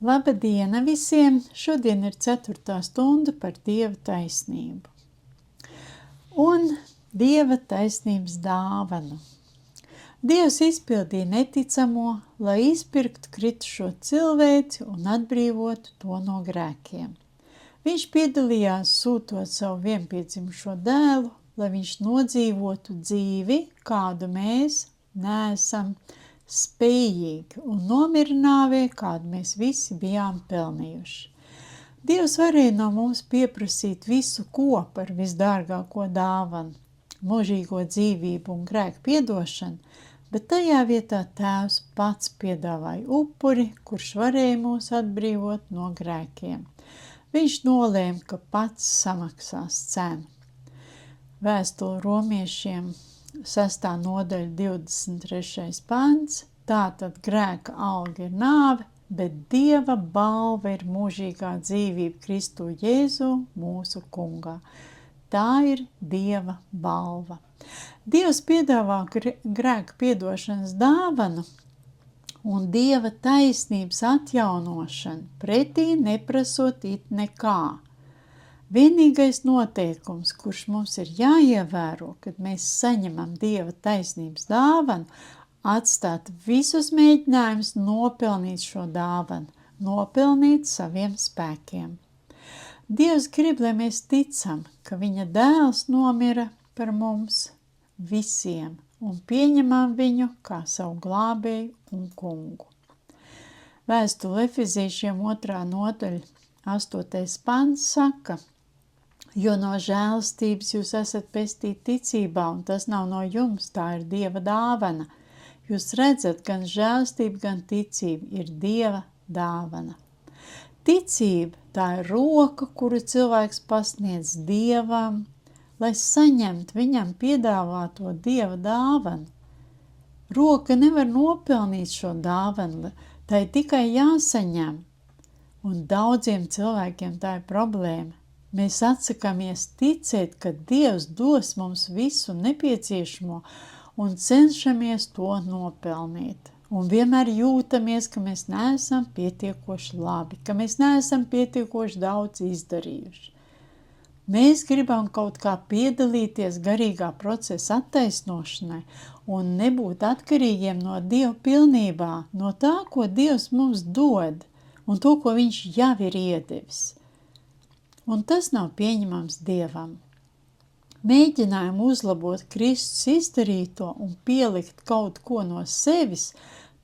Laba diena visiem! Šodien ir 4. stunda par Dieva taisnību. Un Dieva taisnības dāvanu. Dievs izpildīja neticamo, lai izpirktu kritušo cilvēci un atbrīvotu to no grēkiem. Viņš piedalījās sūtot savu vienpiedzimušo dēlu, lai viņš nodzīvotu dzīvi, kādu mēs neesam spējīgi, un nomira nāvē, kādu mēs visi bijām pelnījuši. Dievs varēja no mums pieprasīt visu ko par visdārgāko dāvanu, mūžīgo dzīvību un grēku piedošanu, bet tajā vietā Tēvs pats piedāvāja upuri, kurš varēja mūs atbrīvot no grēkiem. Viņš nolēma, ka pats samaksās cenu. Vēstule romiešiem 6. nodaļa 23. pants. Tātad grēka alga ir nāve, bet Dieva balva ir mūžīgā dzīvība Kristu Jēzu mūsu kungā. Tā ir Dieva balva. Dievs piedāvā grēka piedošanas dāvanu un Dieva taisnības atjaunošanu, pretī neprasot it nekā. Vienīgais noteikums, kurš mums ir jāievēro, kad mēs saņemam Dieva taisnības dāvanu, atstāt visus mēģinājumus nopelnīt šo dāvanu, nopelnīt saviem spēkiem. Dievs grib, lai mēs ticam, ka viņa dēls nomira par mums visiem un pieņemam viņu kā savu glābēju un kungu. Vēstule Efezīšiem 2. nodaļa 8. pants saka, jo no žēlastības jūs esat pestīti ticībā, un tas nav no jums, tā ir Dieva dāvana. Jūs redzat, gan žēlastība, gan ticība ir Dieva dāvana. Ticība tā ir roka, kuru cilvēks pasniedz Dievam, lai saņemtu viņam piedāvāto Dieva dāvanu. Roka nevar nopelnīt šo dāvanu, tai tikai jāsaņem. Un daudziem cilvēkiem tā ir problēma. Mēs atsakāmies ticēt, ka Dievs dos mums visu nepieciešamo un cenšamies to nopelnīt. Un vienmēr jūtamies, ka mēs neesam pietiekoši labi, ka mēs neesam pietiekoši daudz izdarījuši. Mēs gribam kaut kā piedalīties garīgā procesa attaisnošanai un nebūt atkarīgiem no Dieva pilnībā, no tā, ko Dievs mums dod un to, ko viņš jau ir iedevis. Un tas nav pieņemams Dievam. Mēģinājumu uzlabot Kristus izdarīto un pielikt kaut ko no sevis,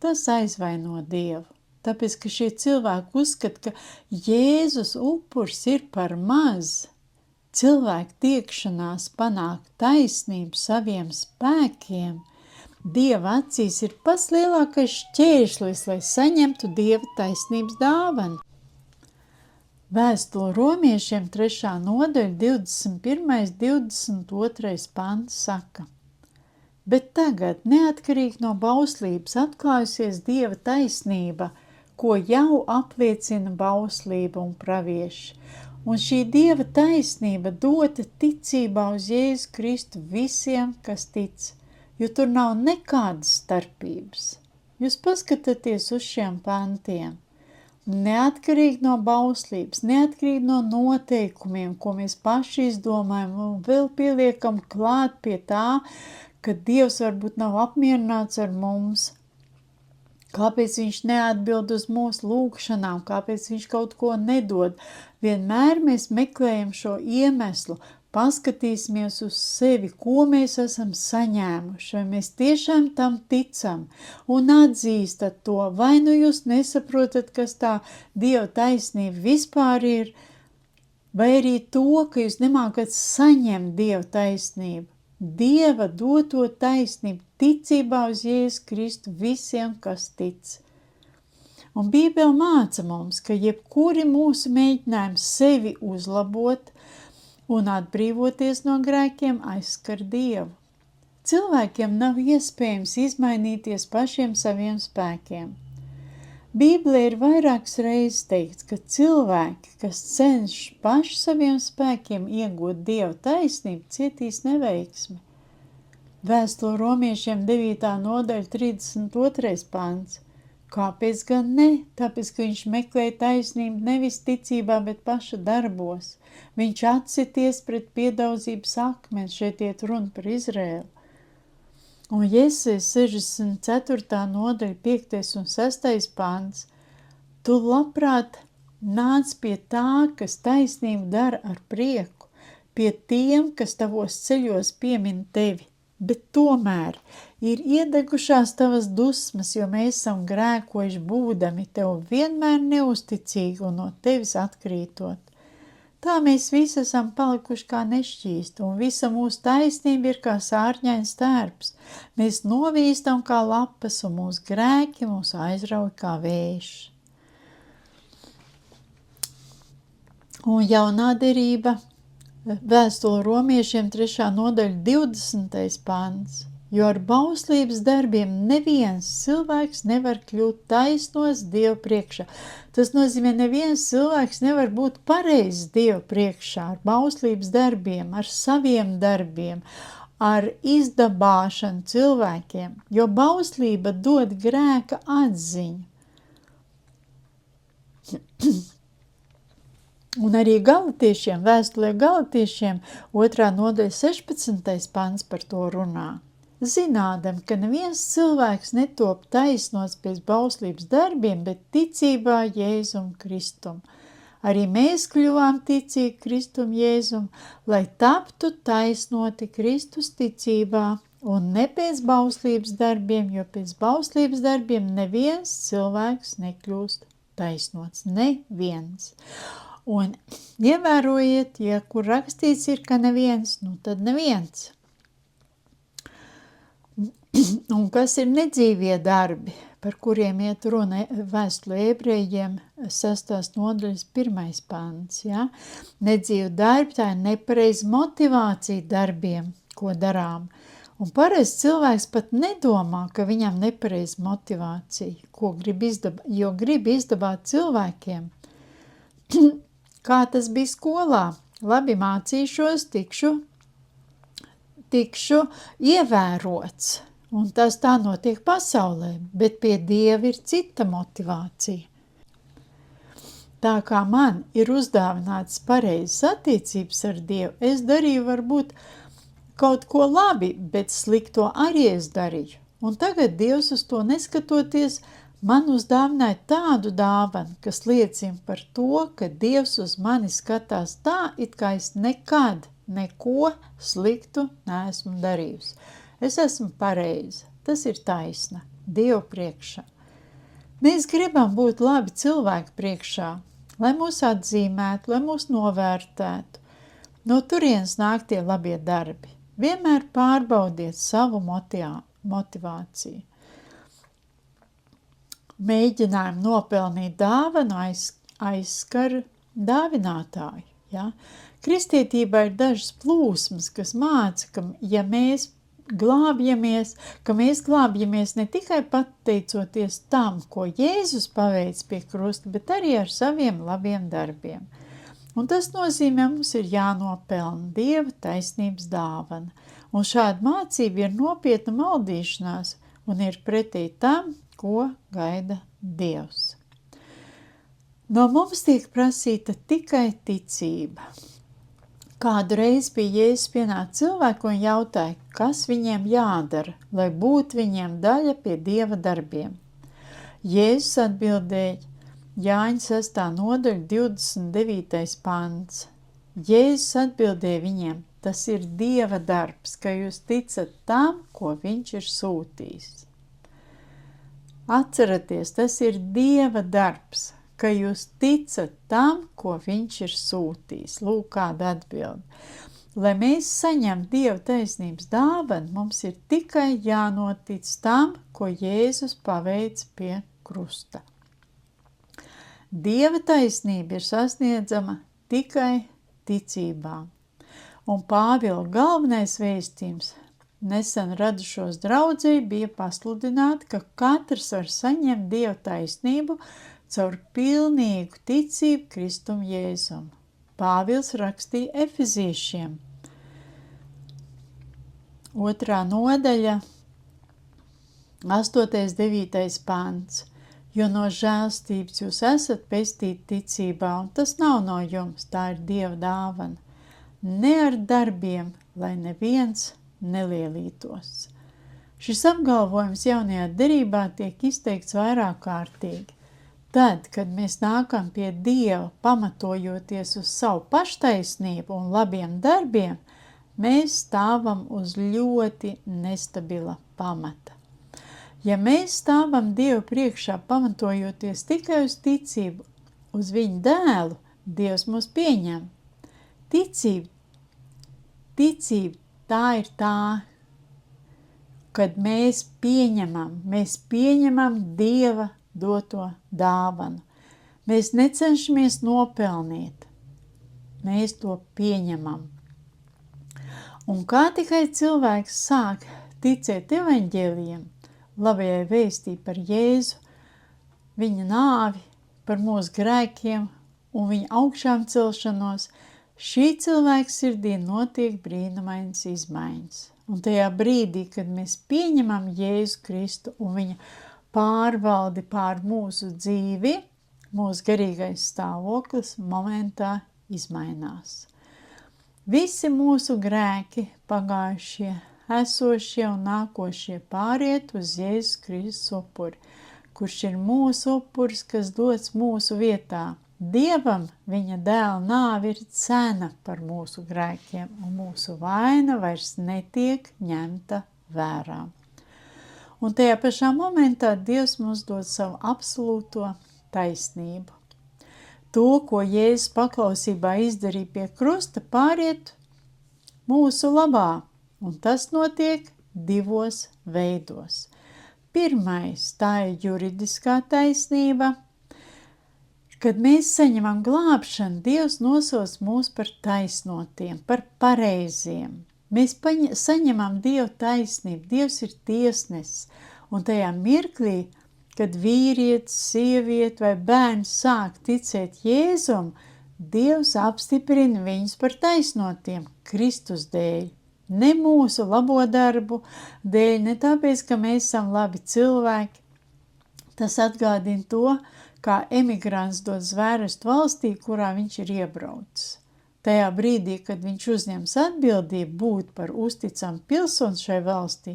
tas aizvaino Dievu. Tāpēc, ka šie cilvēki uzskata, ka Jēzus upurs ir par maz. Cilvēku tiekšanās panākt taisnību saviem spēkiem, Dieva acīs ir pats lielākais šķēršlis, lai saņemtu Dieva taisnības dāvanu. Vēstule romiešiem 3. nodaļa 21. 22. pants saka, bet tagad, neatkarīgi no bauslības, atklājusies Dieva taisnība, ko jau apliecina bauslība un pravieši. Un šī Dieva taisnība dota ticībā uz Jēzu Kristu visiem, kas tic, jo tur nav nekādas starpības. Jūs paskatāties uz šiem pantiem. Neatkarīgi no bauslības, neatkarīgi no noteikumiem, ko mēs paši izdomājam un vēl pieliekam klāt pie tā, ka Dievs varbūt nav apmierināts ar mums. Kāpēc viņš neatbild uz mūsu lūgšanām, kāpēc viņš kaut ko nedod. Vienmēr mēs meklējam šo iemeslu, paskatīsimies uz sevi, ko mēs esam saņēmuši, vai mēs tiešām tam ticam un atzīstat to, vai nu jūs nesaprotat, kas tā Dieva taisnība vispār ir, vai arī to, ka jūs nemākat saņemt Dieva taisnību. Dieva doto taisnību ticībā uz Jēzu Kristu visiem, kas tic. Un Bībele māca mums, ka jebkuri mūsu mēģinājumi sevi uzlabot un atbrīvoties no grēkiem aizskar Dievu. Cilvēkiem nav iespējams izmainīties pašiem saviem spēkiem. Bībelē ir vairākas reizes teikts, ka cilvēki, kas cenšas paši saviem spēkiem iegūt Dieva taisnību, cietīs neveiksmi. Vēstule romiešiem 9. nodaļa 32. pants. Kāpēc gan ne? Tāpēc, ka viņš meklē taisnību nevis ticībā, bet paša darbos. Viņš atsities pret piedaudzības akmeni, šeit iet runa par Izrēlu. Un Jesajas 64. nodaļa 5. un 6. pants. Tu labprāt nāc pie tā, kas taisnību dara ar prieku, pie tiem, kas tavos ceļos piemin tevi. Bet tomēr ir iedegušās tavas dusmas, jo mēs esam grēkojuši būdami tev vienmēr neusticīgi un no tevis atkrītot. Tā mēs visi esam palikuši kā nešķīsti, un visa mūsu taisnība ir kā sārņains tērps. Mēs novīstam kā lapas, un mūsu grēki mūs aizrauj kā vējš. Un jaunā derība, vēstule romiešiem 3. nodaļa 20. pants. Jo ar bauslības darbiem neviens cilvēks nevar kļūt taisnos Dievu priekšā. Tas nozīmē, neviens cilvēks nevar būt pareizs Dievu priekšā ar bauslības darbiem, ar saviem darbiem, ar izdabāšanu cilvēkiem, jo bauslība dod grēka atziņu. Un arī galatiešiem, vēstulē galatiešiem 2. nodaļa 16. pants par to runā. Zinādam, ka neviens cilvēks netop taisnots pēc bauslības darbiem, bet ticībā Jēzum Kristum. Arī mēs kļuvām ticīgi Kristum Jēzum, lai taptu taisnoti Kristus ticībā un ne pēc bauslības darbiem, jo pēc bauslības darbiem neviens cilvēks nekļūst taisnots. Neviens. Un ievērojiet, ja kur rakstīts ir, ka neviens, nu tad neviens. Un kas ir nedzīvie darbi, par kuriem iet runa vēstulē ebrejiem 6. nodaļas 1. pants, ja? Nedzīvi darbi, tā ir nepareiza motivācija darbiem, ko darām. Un pareiz cilvēks pat nedomā, ka viņam nepareiza motivācija, ko grib izdabāt, jo grib izdabāt cilvēkiem. Kā tas bija skolā? Labi mācīšos, tikšu ievērots. Un tas tā notiek pasaulē, bet pie Dieva ir cita motivācija. Tā kā man ir uzdāvināts pareizas attiecības ar Dievu, es darīju varbūt kaut ko labi, bet slikto arī es darīju. Un tagad Dievs uz to neskatoties, man uzdāvināja tādu dāvanu, kas liecina par to, ka Dievs uz mani skatās tā, it kā es nekad neko sliktu neesmu darījusi. Es esmu pareiza, tas ir taisna, Dievu priekšā. Mēs gribam būt labi cilvēku priekšā, lai mūs atzīmētu, lai mūs novērtētu. No turienes nāk tie labie darbi. Vienmēr pārbaudiet savu motivāciju. Mēģinājumu nopelnīt dāvanu aizskar dāvinātāju. Ja? Kristietībā ir dažas plūsmas, kas māca, ka ja mēs glābjamies ne tikai pateicoties tam, ko Jēzus paveic pie krusta, bet arī ar saviem labiem darbiem. Un tas nozīmē, mums ir jānopelna Dieva taisnības dāvana. Un šāda mācība ir nopietna maldīšanās un ir pretī tam, ko gaida Dievs. No mums tiek prasīta tikai ticība. Kādu reizi pie Jēzus pienāca cilvēku un jautāja, kas viņiem jādara, lai būtu viņiem daļa pie Dieva darbiem. Jēzus atbildēja, Jāņa 6. nodaļa 29. pants. Jēzus atbildēja viņiem, tas ir Dieva darbs, ka jūs ticat tam, ko viņš ir sūtījis. Atceraties, tas ir Dieva darbs, ka jūs ticat tam, ko viņš ir sūtījis. Lūk, kāda atbilde. Lai mēs saņemtu Dieva taisnības dāvanu, mums ir tikai jānotic tam, ko Jēzus paveic pie krusta. Dieva taisnība ir sasniedzama tikai ticībā. Un Pāvila galvenais vēstījums nesen radušos draudzei bija pasludināt, ka katrs var saņemt Dieva taisnību caur pilnīgu ticību Kristum Jēzum. Pāvils rakstīja Efeziešiem. 2. nodaļa, 8. 9. pants. jo no žēlstības jūs esat pestīti ticībā, un tas nav no jums, tā ir Dieva dāvana. Ne ar darbiem, lai neviens nelielītos. Šis apgalvojums jaunajā derībā tiek izteikts vairāk kārtīgi. Tad, kad mēs nākam pie Dieva, pamatojoties uz savu paštaisnību un labiem darbiem, mēs stāvam uz ļoti nestabila pamata. Ja mēs stāvam Dievu priekšā, pamatojoties tikai uz ticību, uz viņa dēlu, Dievs mūs pieņem. Ticība tā ir tā, kad mēs pieņemam Dieva doto dāvanu. Mēs necenšamies nopelnīt, mēs to pieņemam. Un kā tikai cilvēks sāk ticēt evaņģēlijam, labajai vēstī par Jēzu, viņa nāvi, par mūsu grēkiem un viņa augšām celšanos, šī cilvēka sirdī notiek brīnumainas izmaiņas. Un tajā brīdī, kad mēs pieņemam Jēzu Kristu un viņa pārvaldi pār mūsu dzīvi, mūsu garīgais stāvoklis momentā izmainās. Visi mūsu grēki, pagājušie, esošie un nākošie pāriet uz Jēzus Kristus upuri, kurš ir mūsu upuris, kas dots mūsu vietā. Dievam viņa dēla nāve ir cena par mūsu grēkiem, un mūsu vaina vairs netiek ņemta vērā. Un tajā pašā momentā Dievs mums dod savu absolūto taisnību. To, ko Jēzus paklausībā izdarīja pie krusta, pāriet mūsu labā. Un tas notiek divos veidos. Pirmais, tā ir juridiskā taisnība. Kad mēs saņemam glābšanu, Dievs nosauc mūs par taisnotiem, par pareiziem. Mēs saņemam Dieva taisnību, Dievs ir tiesnesis. Un tajā mirklī, kad vīrietis, sieviete vai bērns sāk ticēt Jēzum, Dievs apstiprina viņus par taisnotiem Kristus dēļ. Ne mūsu labo darbu dēļ, ne tāpēc, ka mēs esam labi cilvēki. Tas atgādina to, kā emigrants dod zvērstu valstī, kurā viņš ir iebraucis. Tajā brīdī, kad viņš uzņems atbildību būt par uzticamu pilsoni šai valstī,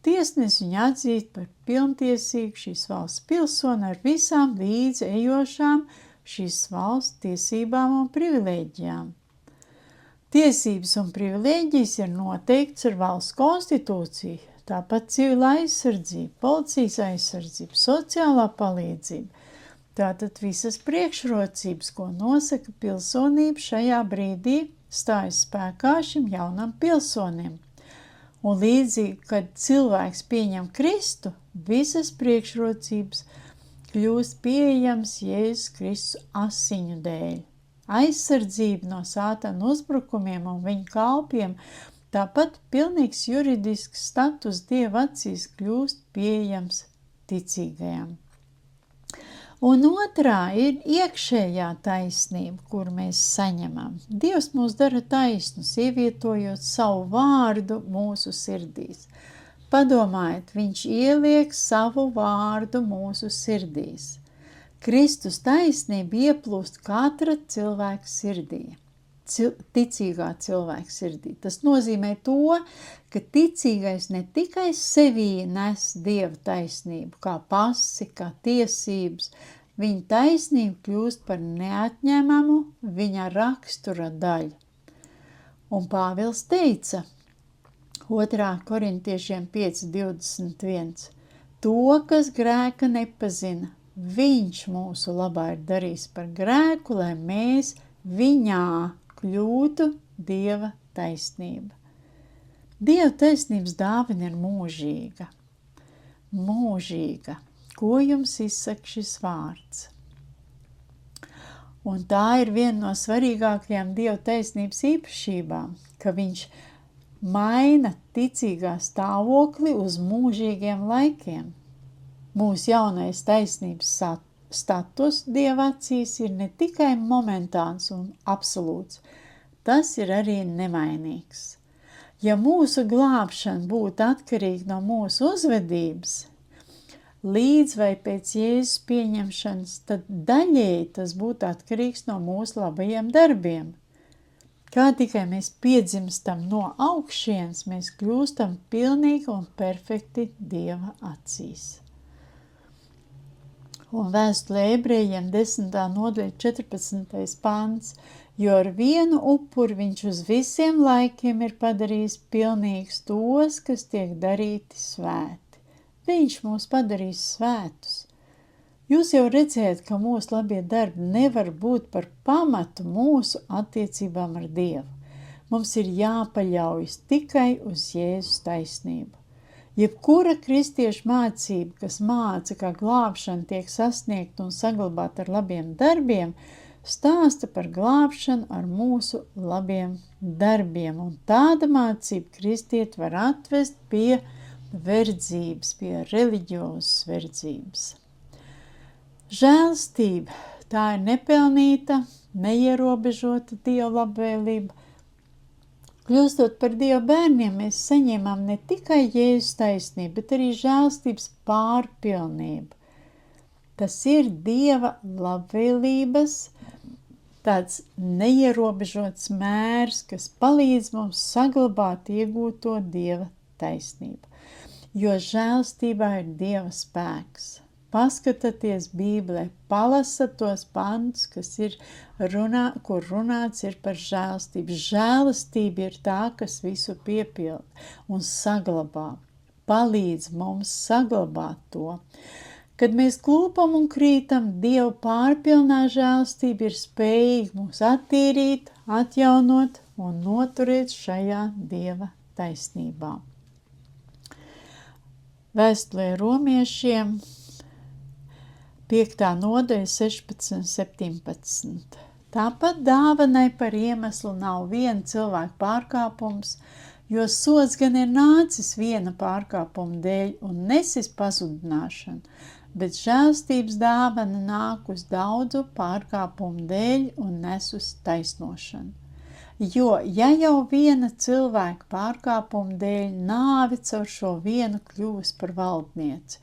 tiesnesis viņu atzīst par pilntiesīgu šīs valsts pilsoni ar visām līdzi ejošām šīs valsts tiesībām un privilēģijām. Tiesības un privilēģijas ir noteikts ar valsts konstitūciju, tāpat civila aizsardzība, policijas aizsardzība, sociālā palīdzība. Tātad visas priekšrocības, ko nosaka pilsonība šajā brīdī, stājas spēkā šim jaunam pilsonim. Un līdzīgi, kad cilvēks pieņem Kristu, visas priekšrocības kļūst pieejams Jēzus Kristus asiņu dēļ. Aizsardzība no sātana uzbrukumiem un viņa kalpiem, tāpat pilnīgs juridisks status Dieva acīs kļūst pieejams ticīgajam. Un otrā ir iekšējā taisnība, kuru mēs saņemam. Dievs mūs dara taisnus, ievietojot savu vārdu mūsu sirdīs. Padomājiet, viņš ieliek savu vārdu mūsu sirdīs. Kristus taisnība ieplūst katra cilvēka sirdī, ticīgā cilvēka sirdī. Tas nozīmē to, ka ticīgais ne tikai sevī nes Dieva taisnību, kā pasi, kā tiesības, viņa taisnība kļūst par neatņemamu viņa rakstura daļu. Un Pāvils teica, 2. Korintiešiem 5:21, to, kas grēka nepazina, viņš mūsu labā ir darījis par grēku, lai mēs viņā kļūtu Dieva taisnība. Dieva taisnības dāvana ir mūžīga. Mūžīga. Ko jums izsaka šis vārds? Un tā ir viena no svarīgākajām Dieva taisnības īpašībām, ka viņš maina ticīgā stāvokli uz mūžīgiem laikiem. Mūsu jaunais taisnības status Dieva acīs ir ne tikai momentāns un absolūts, tas ir arī nemainīgs. Ja mūsu glābšana būtu atkarīga no mūsu uzvedības, līdz vai pēc Jēzus pieņemšanas, tad daļēji tas būtu atkarīgs no mūsu labajiem darbiem. Kā tikai mēs piedzimstam no augšienes, mēs kļūstam pilnīgi un perfekti Dieva acīs. Un vēstulē Ebrejiem 10. nodaļa 14. pants, jo ar vienu upuri viņš uz visiem laikiem ir padarījis pilnīgs tos, kas tiek darīti svēti. Viņš mūs padarīs svētus. Jūs jau redzējat, ka mūsu labie darbi nevar būt par pamatu mūsu attiecībām ar Dievu. Mums ir jāpaļaujas tikai uz Jēzus taisnību. Jebkura kristiešu mācība, kas māca, ka glābšana tiek sasniegta un saglabāta ar labiem darbiem, stāsta par glābšanu ar mūsu labiem darbiem. Un tāda mācība kristieti var atvest pie verdzības, pie reliģiozas verdzības. Žēlstība, tā ir nepelnīta, neierobežota Dieva labvēlība. Kļūstot par Dieva bērniem, mēs saņēmām ne tikai Jēzus taisnību, bet arī žēlstības pārpilnību. Tas ir Dieva labvēlības, tāds neierobežots mērs, kas palīdz mums saglabāt iegūto Dieva taisnību. Jo žēlstībā ir Dieva spēks. Paskatieties Bībelē, palasat tos pantus, kur runāts ir par žēlstību. Žēlastība ir tā, kas visu piepilda un saglabā, palīdz mums saglabāt to. Kad mēs klūpam un krītam, Dieva pārpilnā žēlstība ir spējīga mūs attīrīt, atjaunot un noturēt šajā Dieva taisnībā. Vēstulē Romiešiem 5. nodaļa 16-17. Tāpat dāvanai par iemeslu nav viena cilvēka pārkāpums, jo sods gan ir nācis viena pārkāpuma dēļ un nesis pazudināšanu, bet žēlstības dāvana nāk uz daudzu pārkāpumu dēļ un nes uz taisnošanu. Jo, ja jau viena cilvēka pārkāpuma dēļ nāve caur šo vienu kļūs par valdnieci,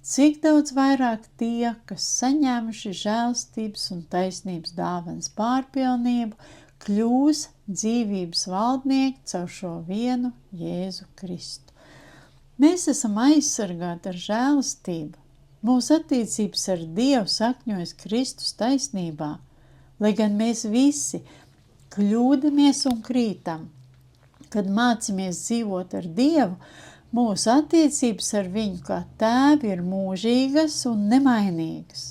cik daudz vairāk tie, kas saņēmuši žēlstības un taisnības dāvanas pārpilnību, kļūs dzīvības valdnieki caur šo vienu Jēzu Kristu. Mēs esam aizsargāti ar žēlastību. Mūsu attiecības ar Dievu sakņojas Kristus taisnībā, lai gan mēs visi kļūdamies un krītam. Kad mācamies dzīvot ar Dievu, mūsu attiecības ar viņu kā tēvu ir mūžīgas un nemainīgas.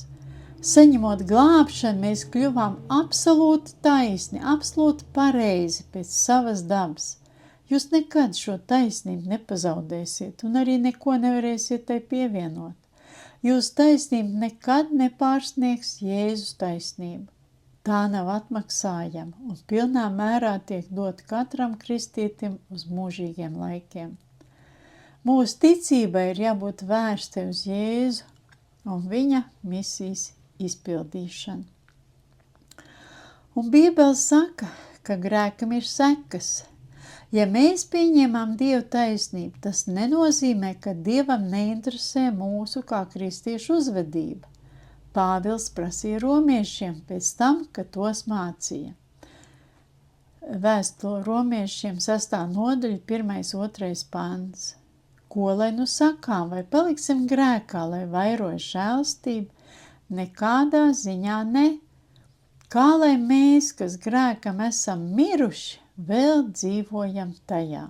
Saņemot glābšanu, mēs kļuvām absolūti taisni, absolūti pareizi pēc savas dabas. Jūs nekad šo taisnību nepazaudēsiet un arī neko nevarēsiet tai pievienot. Jūsu taisnība nekad nepārsniegs Jēzus taisnību. Tā nav atmaksājama un pilnā mērā tiek dot katram kristietim uz mūžīgiem laikiem. Mūsu ticībai ir jābūt vērstai uz Jēzu un viņa misijas izpildīšanu. Un Bībele saka, ka grēkam ir sekas. Ja mēs pieņemam Dieva taisnību, tas nenozīmē, ka Dievam neinteresē mūsu kā kristiešu uzvedība. Pāvils prasīja romiešiem pēc tam, kad tos mācīja. Vēstule romiešiem 6. nodaļa 1.2. pants. Ko lai nu sakām, vai paliksim grēkā, lai vairojas žēlstība? Nekādā ziņā ne. Kā lai mēs, kas grēkam esam miruši, vēl dzīvojam tajā?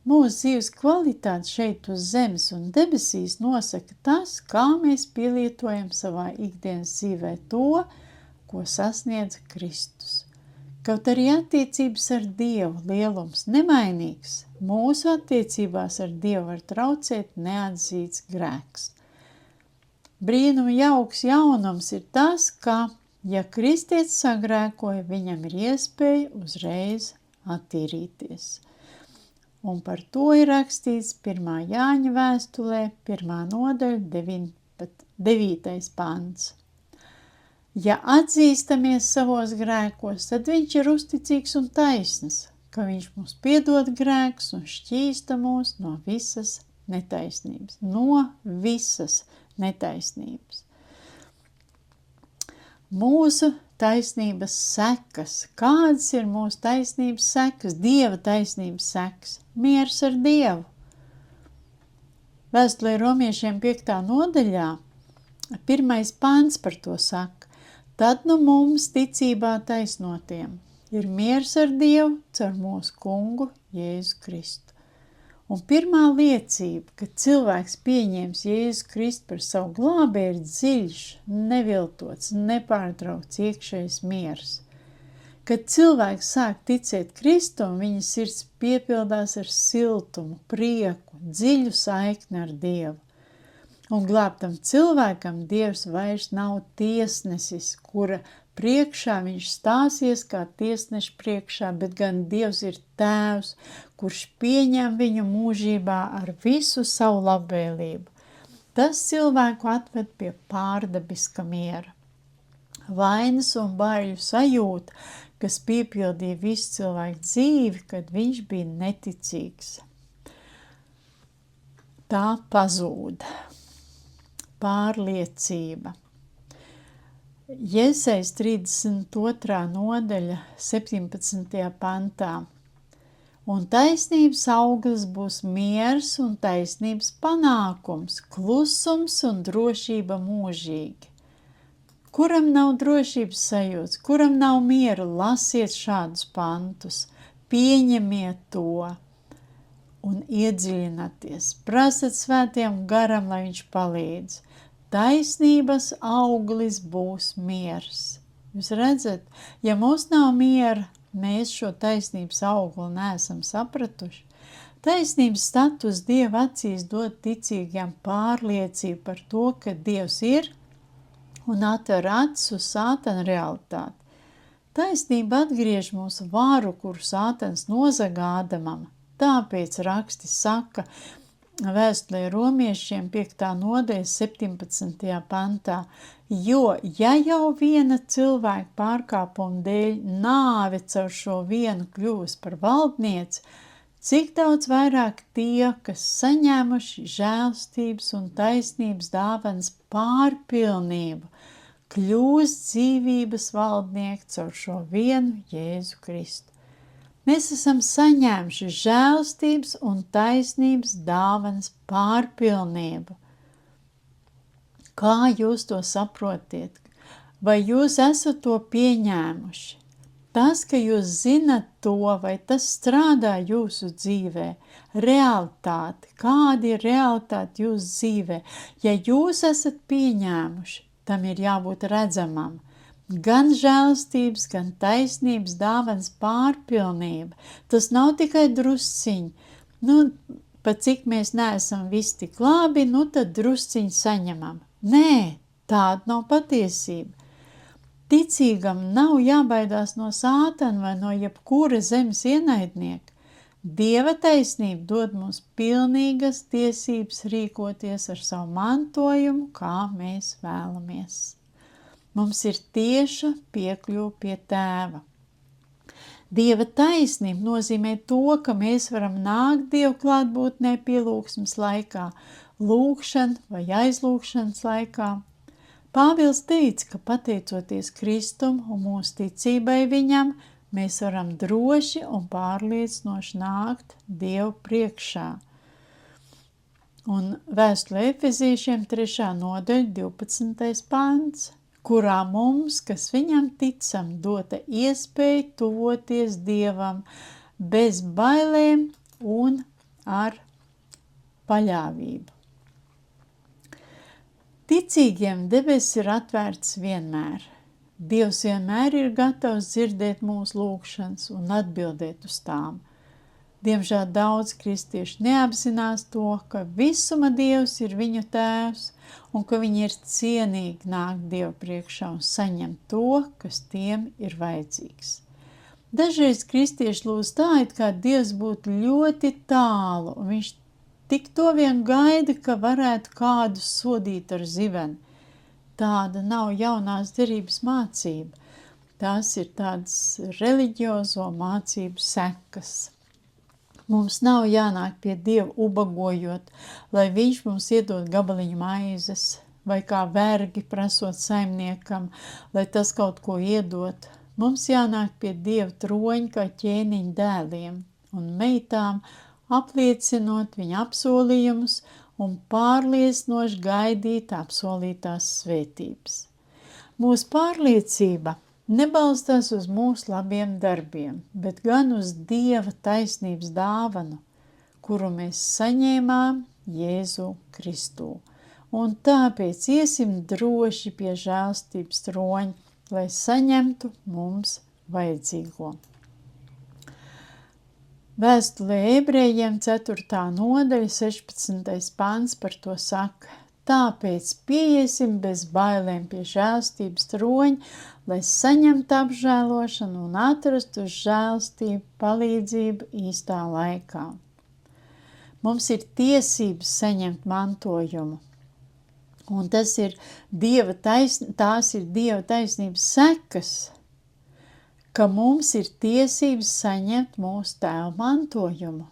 Mūsu dzīves kvalitāte šeit uz zemes un debesīs nosaka tas, kā mēs pielietojam savā ikdienas dzīvē to, ko sasniedz Kristus. Kaut arī attiecības ar Dievu lielums nemainīgs, mūsu attiecībās ar Dievu var traucēt neatzīts grēks. Brīnuma jauks jaunums ir tas, ka, ja kristietis sagrēkoja, viņam ir iespēja uzreiz attīrīties. Un par to ir rakstīts 1. Jāņa vēstulē, 1. nodaļa, 9. pants. Ja atzīstamies savos grēkos, tad viņš ir uzticīgs un taisns, ka viņš mums piedod grēkus un šķīsta mūs no visas netaisnības, no visas netaisnības. Mūsu taisnības sekas. Kādas ir mūsu taisnības sekas? Dieva taisnības sekas. Miers ar Dievu. Vēstulē Romiešiem 5. nodaļā 1. pants par to saka. Tad nu mums ticībā taisnotiem ir miers ar Dievu caur mūsu kungu Jēzu Kristu. Un pirmā liecība, ka cilvēks pieņems Jēzu Kristu par savu glābēju, ir dziļš, neviltots, nepārtraukts iekšējs miers. Kad cilvēks sāk ticēt Kristum, viņa sirds piepildās ar siltumu, prieku, dziļu saikni ar Dievu. Un glābtam cilvēkam Dievs vairs nav tiesnesis, kura priekšā viņš stāsies kā tiesneša priekšā, bet gan Dievs ir tēvs, kurš pieņem viņu mūžībā ar visu savu labvēlību. Tas cilvēku atved pie pārdabiska miera. Vainas un baiļu sajūta, kas piepildīja visu cilvēku dzīvi, kad viņš bija neticīgs. Tā pazūda. Pārliecība. Jēzais 32. nodaļa 17. pantā. Un taisnības auglis būs miers un taisnības panākums, klusums un drošība mūžīgi. Kuram nav drošības sajūtas, kuram nav miera, lasiet šādus pantus, pieņemiet to un iedziļināties. Prasiet svētiem garam, lai viņš palīdz. Taisnības auglis būs miers. Jūs redzat, ja mums nav miera, mēs šo taisnības augli neesam sapratuši. Taisnības status Dieva acīs dod ticīgiem pārliecību par to, ka Dievs ir un atver acis uz Sātana realitāti. Taisnība atgriež mūsu varu, kuru Sātans nozaga Ādamam. Tāpēc raksti saka, Vēstulē Romiešiem 5. nodaļa 17. pantā, jo, ja jau viena cilvēka pārkāpuma dēļ nāve caur šo vienu kļūst par valdnieci, cik daudz vairāk tie, kas saņēmuši žēlstības un taisnības dāvanas pārpilnību, kļūst dzīvības valdnieki caur šo vienu Jēzu Kristu. Mēs esam saņēmuši žēlstības un taisnības dāvanas pārpilnību. Kā jūs to saprotiet? Vai jūs esat to pieņēmuši? Tas, ka jūs zinat to, vai tas strādā jūsu dzīvē, realitāte, kāda ir realitāte jūsu dzīvē, ja jūs esat pieņēmuši, tam ir jābūt redzamam. Gan žēlstības, gan taisnības dāvanas pārpilnība. Tas nav tikai drusciņi. Pat cik mēs neesam visi tik labi, tad drusciņi saņemam. Nē, tāda nav patiesība. Ticīgam nav jābaidās no Sātana vai no jebkura zemes ienaidnieka. Dieva taisnība dod mums pilnīgas tiesības rīkoties ar savu mantojumu, kā mēs vēlamies. Mums ir tieša piekļuve pie Tēva. Dieva taisnība nozīmē to, ka mēs varam nākt Dievu klātbūtnē pielūgsmes laikā, lūgšana vai aizlūgšanas laikā. Pāvils teica, ka pateicoties Kristum un mūsu ticībai viņam, mēs varam droši un pārliecinoši nākt Dievu priekšā. Un vēstulē Efezīšiem 3. nodaļa 12. pants. Kurā mums, kas viņam ticam, dota iespēja tuvoties Dievam bez bailēm un ar paļāvību. Ticīgiem debesis ir atvērts vienmēr. Dievs vienmēr ir gatavs dzirdēt mūsu lūgšanas un atbildēt uz tām. Diemžēl daudz kristieši neapzinās to, ka visuma Dievs ir viņu tēvs un ka viņi ir cienīgi nākt Dievu priekšā un saņemt to, kas tiem ir vajadzīgs. Dažreiz kristieši lūdz tā, it kā Dievs būtu ļoti tālu, un viņš tik to vien gaida, ka varētu kādu sodīt ar ziveni. Tāda nav jaunās derības mācība. Tās ir tādas reliģiozo mācību sekas. Mums nav jānāk pie Dieva ubagojot, lai viņš mums iedod gabaliņu maizes, vai kā vergi prasot saimniekam, lai tas kaut ko iedot. Mums jānāk pie Dieva troņa kā ķēniņa dēliem un meitām, apliecinot viņa apsolījumus un pārliecinoši gaidīt apsolītās svētības. Mūsu pārliecība nebalstās uz mūsu labiem darbiem, bet gan uz Dieva taisnības dāvanu, kuru mēs saņēmām Jēzu Kristū. Un tāpēc iesim droši pie žēlstības troņa, lai saņemtu mums vajadzīgo. Vēstulē Ebrejiem 4. nodaļa 16. pants par to saka: tāpēc pieiesim bez bailēm pie žēlstības troņa, lai saņemtu apžēlošanu un atrastu žēlstību palīdzību īstā laikā. Mums ir tiesības saņemt mantojumu, un tās ir Dieva taisnības sekas, ka mums ir tiesības saņemt mūsu tēva mantojumu.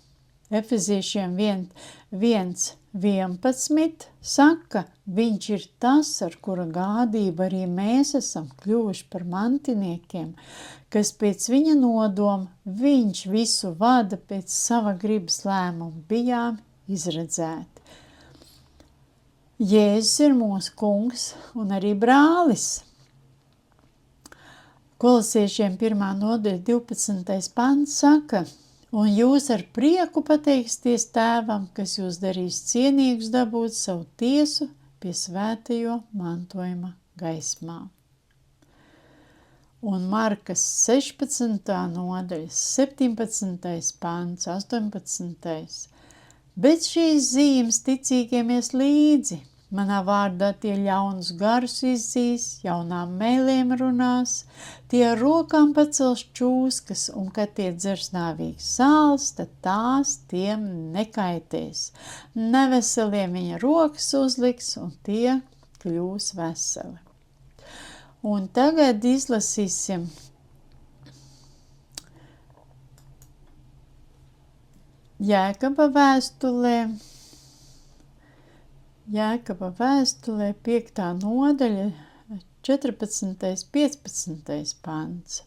Efeziešiem 1:11 saka, viņš ir tas, ar kura gādību arī mēs esam kļuvuši par mantiniekiem, kas pēc viņa nodoma viņš visu vada pēc sava gribas lēmuma bijām izredzēti. Jēzus ir mūsu kungs un arī brālis. Kolosiešiem 1. nodaļa 12. pants saka: un jūs ar prieku pateiksties tēvam, kas jūs darīs cienīgus dabūt savu tiesu pie svētajo mantojuma gaismā. Un Markas 16. nodaļa 17. pants, 18. bet šīs zīmes ticīgiem ies līdzi. Manā vārdā tie ļaunus garus izzīs, jaunām mēlēm runās, tie ar rokām pacels čūskas, un kad tie dzers nāvīgs sāls, tad tās tiem nekaitēs. Neveseliem viņa rokas uzliks, un tie kļūs veseli. Un tagad izlasīsim Jēkaba vēstulē 5. nodaļa 14. 15. pants.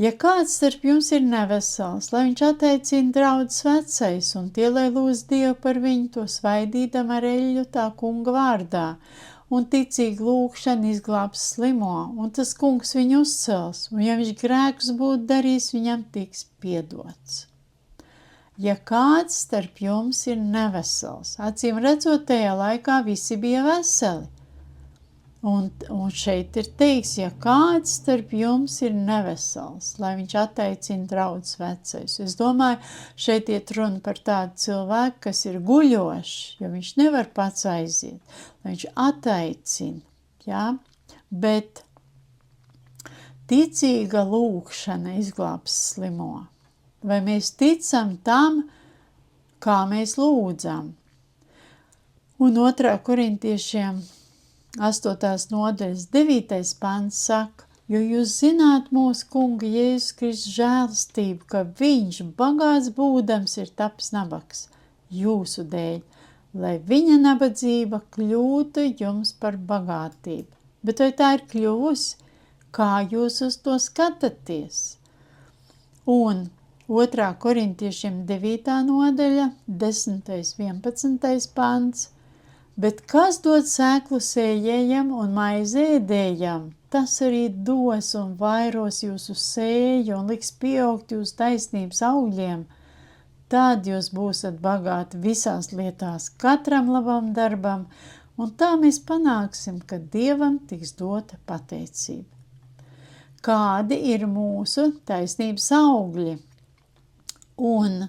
Ja kāds starp jums ir nevesels, lai viņš atteicina draudzes vecais, un tie, lai lūdz Dievu par viņu, to svaidīdam ar eļļu tā kunga vārdā, un ticīgi lūgšana izglābs slimo, un tas kungs viņu uzcels, un ja viņš grēkus būtu darījis, viņam tiks piedots. Ja kāds starp jums ir nevesels, acīm redzot, tajā laikā visi bija veseli. Un šeit ir teiks, ja kāds starp jums ir nevesels, lai viņš atteicina draudzes vecais. Es domāju, šeit iet runa par tādu cilvēku, kas ir guļošs, jo viņš nevar pats aiziet, lai viņš atteicina, ja? Bet ticīga lūgšana izglābs slimo. Vai mēs ticam tam, kā mēs lūdzam? Un 2. korintiešiem 8. nodaļas 9. pants saka, jo jūs zināt mūsu kunga Jēzus Kristus žēlastību, ka viņš bagāts būdams ir tapis nabaks jūsu dēļ, lai viņa nabadzība kļūtu jums par bagātību. Bet vai tā ir kļuvusi? Kā jūs uz to skatāties? Un 2. korintiešiem 9. nodaļa, 10. 11. pants. Bet kas dod sēklu sējējam un maizi ēdējam, tas arī dos un vairos jūsu sēju un liks pieaugt jūsu taisnības augļiem. Tad jūs būsat bagāti visās lietās, katram labam darbam, un tā mēs panāksim, ka Dievam tiks dota pateicība. Kādi ir mūsu taisnības augļi? Un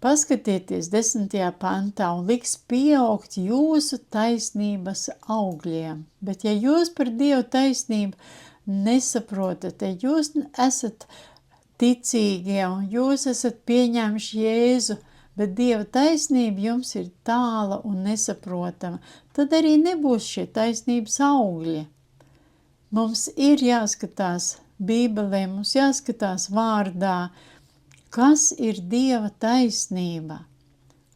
paskatieties 10. pantā un liks pieaugt jūsu taisnības augļiem. Bet ja jūs par Dievu taisnību nesaprotat, ja jūs esat ticīgie un jūs esat pieņēmuši Jēzu, bet Dieva taisnība jums ir tāla un nesaprotama, tad arī nebūs šie taisnības augļi. Mums ir jāskatās Bībelē, mums jāskatās vārdā, kas ir Dieva taisnība.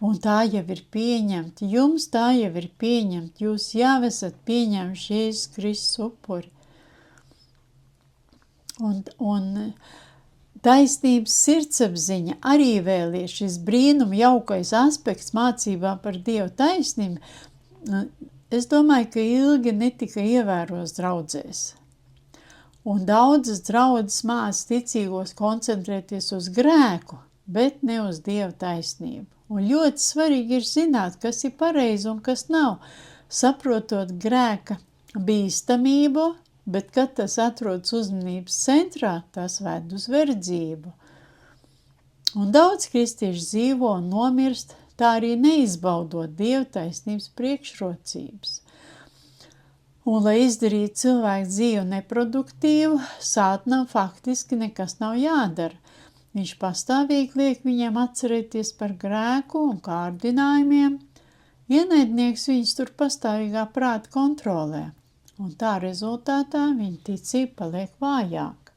Un tā jau ir pieņemta, jums tā jau ir pieņemta, jūs jau esat pieņemši Jēzus Kristus upuri. Un taisnības sirdsapziņa arī vēl ir šis brīnum jaukais aspekts mācībā par Dievu taisnību. Es domāju, ka ilgi netika ievēros draudzēs. Un daudzas draudzes māca ticīgos koncentrēties uz grēku, bet ne uz Dieva taisnību. Un ļoti svarīgi ir zināt, kas ir pareizi un kas nav, saprotot grēka bīstamību, bet, kad tas atrodas uzmanības centrā, tas ved uz verdzību. Un daudz kristieši dzīvo un nomirst, tā arī neizbaudot Dieva taisnības priekšrocības. Un, lai izdarītu cilvēku dzīvi neproduktīvu, sātanam faktiski nekas nav jādara. Viņš pastāvīgi liek viņiem atcerēties par grēku un kārdinājumiem. Ienaidnieks viņus tur pastāvīgā prāta kontrolē, un tā rezultātā viņa ticība paliek vājāka.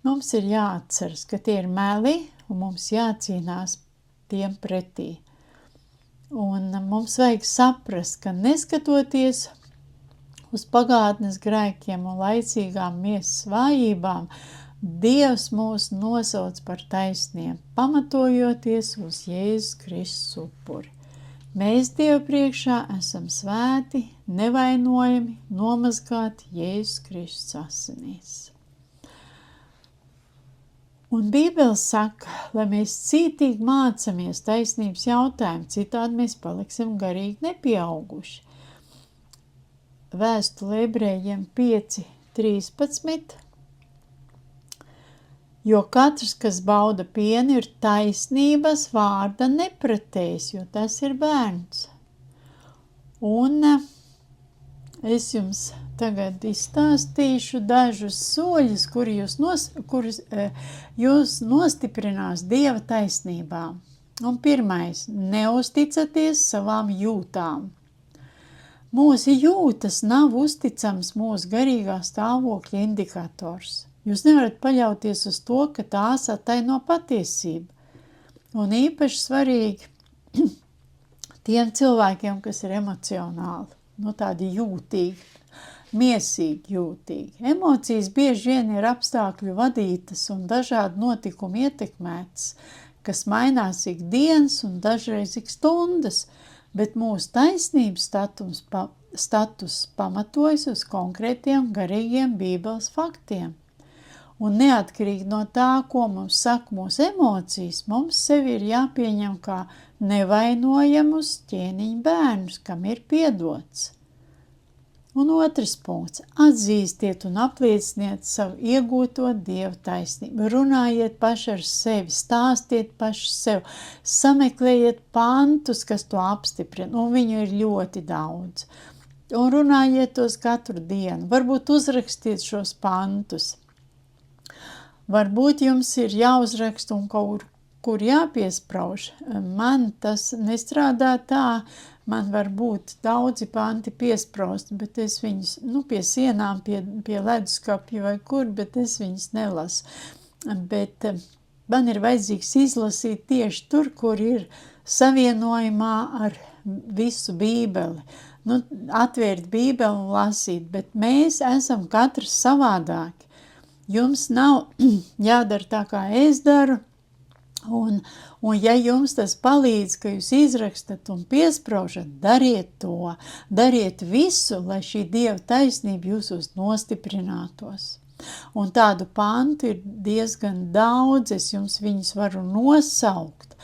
Mums ir jāatceras, ka tie ir meli, un mums jācīnās tiem pretī. Un mums vajag saprast, ka neskatoties uz pagātnes grēkiem un laicīgām miesas vājībām, Dievs mūs nosauc par taisniem, pamatojoties uz Jēzus Kristus upuri. Mēs Dievu priekšā esam svēti, nevainojami, nomazgāti Jēzus Kristus asinīs. Un Bībele saka, lai mēs cītīgi mācamies taisnības jautājumu, citādi mēs paliksim garīgi nepieauguši. Vēstule Ebrejiem 5:13. Jo katrs, kas bauda pienu, ir taisnības vārda nepretējs, jo tas ir bērns. Un es jums tagad izstāstīšu dažus soļus, kurus jūs nostiprinās Dieva taisnībā. Un pirmais, neusticaties savām jūtām. Mūsu jūtas nav uzticams mūsu garīgā stāvokļa indikators. Jūs nevarat paļauties uz to, ka tās attaino patiesību. Un īpaši svarīgi tiem cilvēkiem, kas ir emocionāli, tādi jūtīgi, miesīgi jūtīgi. Emocijas bieži vien ir apstākļu vadītas un dažādu notikumu ietekmētas, kas mainās ikdienas un dažreiz ik stundas, bet mūsu taisnības status pamatojas uz konkrētiem garīgiem Bībeles faktiem. Un neatkarīgi no tā, ko mums saka mūsu emocijas, mums sevi ir jāpieņem kā nevainojamus ķēniņu bērnus, kam ir piedots. Un otrs punkts – atzīstiet un aplieciniet savu iegūto Dieva taisnību. Runājiet paši ar sevi, stāstiet paši sev, sameklējiet pantus, kas to apstiprina, un viņu ir ļoti daudz. Un runājiet tos katru dienu, varbūt uzrakstiet šos pantus. Varbūt jums ir jāuzraksta un kaut kur jāpiesprauž. Man tas nestrādā tā, man var būt daudzi panti piesprausti, bet es viņus, pie sienām, pie leduskapja vai kur, bet es viņus nelasu. Bet man ir vajadzīgs izlasīt tieši tur, kur ir savienojumā ar visu Bībeli. Atvērt Bībeli un lasīt, bet mēs esam katrs savādāki. Jums nav jādara tā, kā es daru, un ja jums tas palīdz, ka jūs izrakstat un piespraužat, dariet to, dariet visu, lai šī Dieva taisnība jūsos nostiprinātos. Un tādu pantu ir diezgan daudz, es jums viņus varu nosaukt.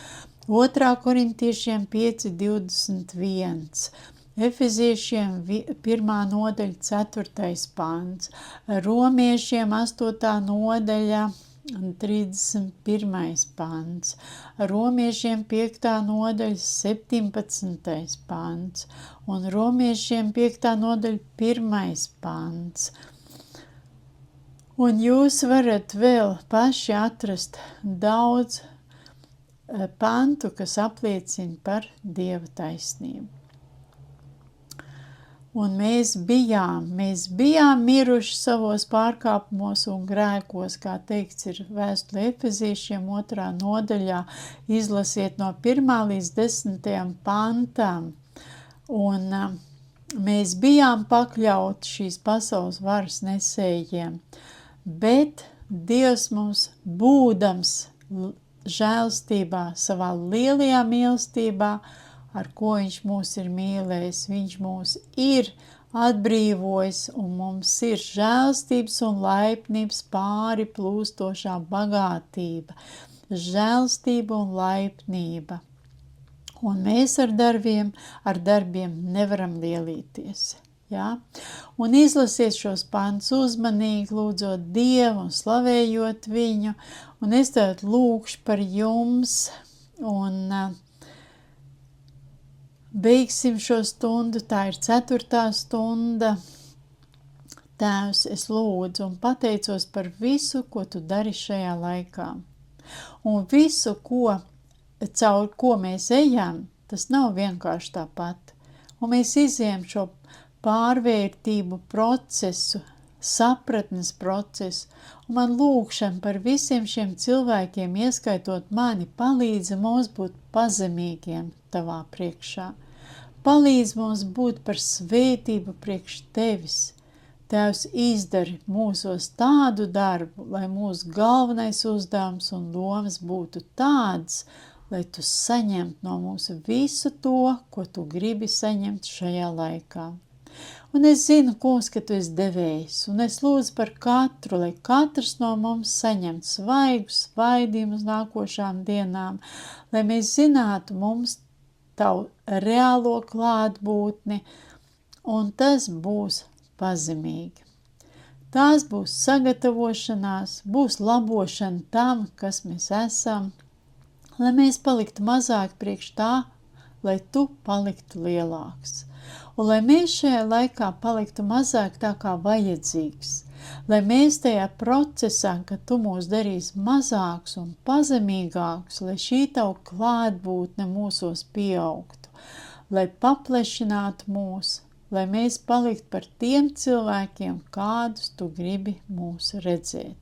2. Korintiešiem 5:21. Efeziešiem 1. nodaļa 4. pants, Romiešiem 8. nodaļa 31. pants, Romiešiem 5. nodaļa 17. pants un Romiešiem 5. nodaļa 1. pants. Un jūs varat vēl paši atrast daudz pantu, kas apliecina par Dieva taisnību. Un mēs bijām miruši savos pārkāpumos un grēkos, kā teikts ir vēstulē Efeziešiem 2. nodaļā, izlasiet no 1. līdz 10. pantam. Un mēs bijām pakļauti šīs pasaules varas nesējiem, bet Dievs mums būdams žēlstībā, savā lielajā mīlestībā, ar ko viņš mūs ir mīlējis, viņš mūs ir atbrīvojis un mums ir žēlstības un laipnības pāri plūstošā bagātība, žēlstība un laipnība. Un mēs ar darbiem nevaram lielīties. Ja? Un izlasiet šos pantus uzmanīgi, lūdzot Dievu un slavējot viņu, un es tad lūkšu par jums, un beigsim šo stundu, tā ir 4. stunda. Tēvs, es lūdzu un pateicos par visu, ko tu dari šajā laikā. Un visu, caur ko mēs ejam, tas nav vienkārši tāpat. Un mēs izejam šo pārvērtību procesu, sapratnes procesu, un man lūkšana par visiem šiem cilvēkiem, ieskaitot mani, palīdzi mums būt pazemīgiem tavā priekšā. Palīdz mums būt par svētību priekš tevis. Tēvs, izdari mūsos tādu darbu, lai mūsu galvenais uzdevums un domas būtu tāds, lai tu saņemtu no mūsu visu to, ko tu gribi saņemt šajā laikā. Un es zinu, kungs, ka tu esi devējs, un es lūdzu par katru, lai katrs no mums saņemt svaigus svaidījumus nākošām dienām, lai mēs zinātu mums tavu reālo klātbūtni, un tas būs pazemīgi. Tās būs sagatavošanās, būs labošana tam, kas mēs esam, lai mēs paliktu mazāk priekš tā, lai tu paliktu lielāks. Un lai mēs šajā laikā paliktu mazāk tā kā vajadzīgs, lai mēs tajā procesā, ka tu mūs darīsi mazāks un pazemīgāks, lai šī tavu klātbūtne mūsos pieaugtu, lai paplešinātu mūs, lai mēs paliktu par tiem cilvēkiem, kādus tu gribi mūs redzēt.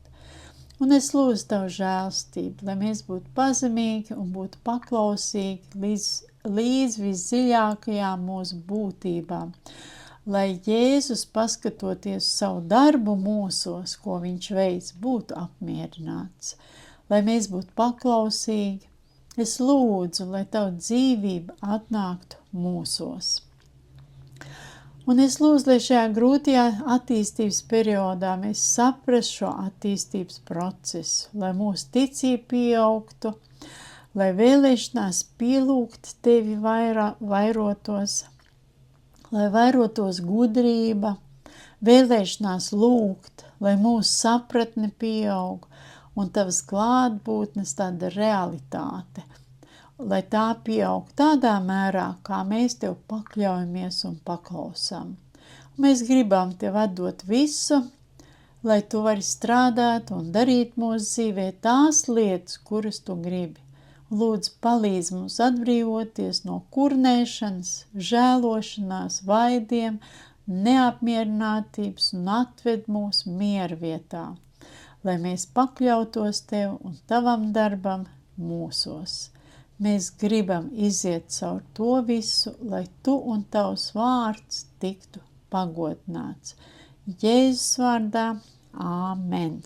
Un es lūdzu tavu žēlstību, lai mēs būtu pazemīgi un būtu paklausīgi līdz visdziļākajām mūsu būtībām, lai Jēzus, paskatoties savu darbu mūsos, ko viņš veic, būtu apmierināts, lai mēs būtu paklausīgi. Es lūdzu, lai tavu dzīvība atnāktu mūsos. Un es lūdzu, lai šajā grūtajā attīstības periodā mēs saprastu šo attīstības procesu, lai mūsu ticība pieaugtu, lai vēlēšanās pielūgt tevi vairotos, lai vairotos gudrība, vēlēšanās lūgt, lai mūsu sapratne pieaug un tavas klātbūtnes tāda realitāte, lai tā pieaug tādā mērā, kā mēs tev pakļaujamies un paklausām. Mēs gribam tev atdot visu, lai tu vari strādāt un darīt mūsu dzīvē tās lietas, kuras tu gribi. Lūdzu, palīdz mums atbrīvoties no kurnēšanas, žēlošanās, vaidiem, neapmierinātības un atved mūs miera vietā, lai mēs pakļautos tev un tavam darbam mūsos. Mēs gribam iziet caur to visu, lai tu un tavs vārds tiktu pagodināts. Jēzus vārdā, āmen.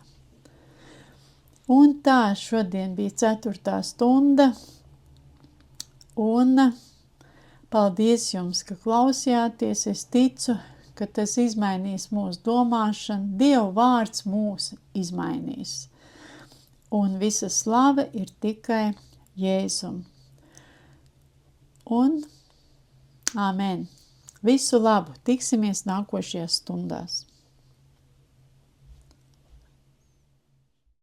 Un tā šodien bija 4. stunda, un paldies jums, ka klausījāties. Es ticu, ka tas izmainīs mūsu domāšanu, Dieva vārds mūs izmainīs. Un visa slava ir tikai Jēzum. Un āmen. Visu labu, tiksimies nākošajās stundās.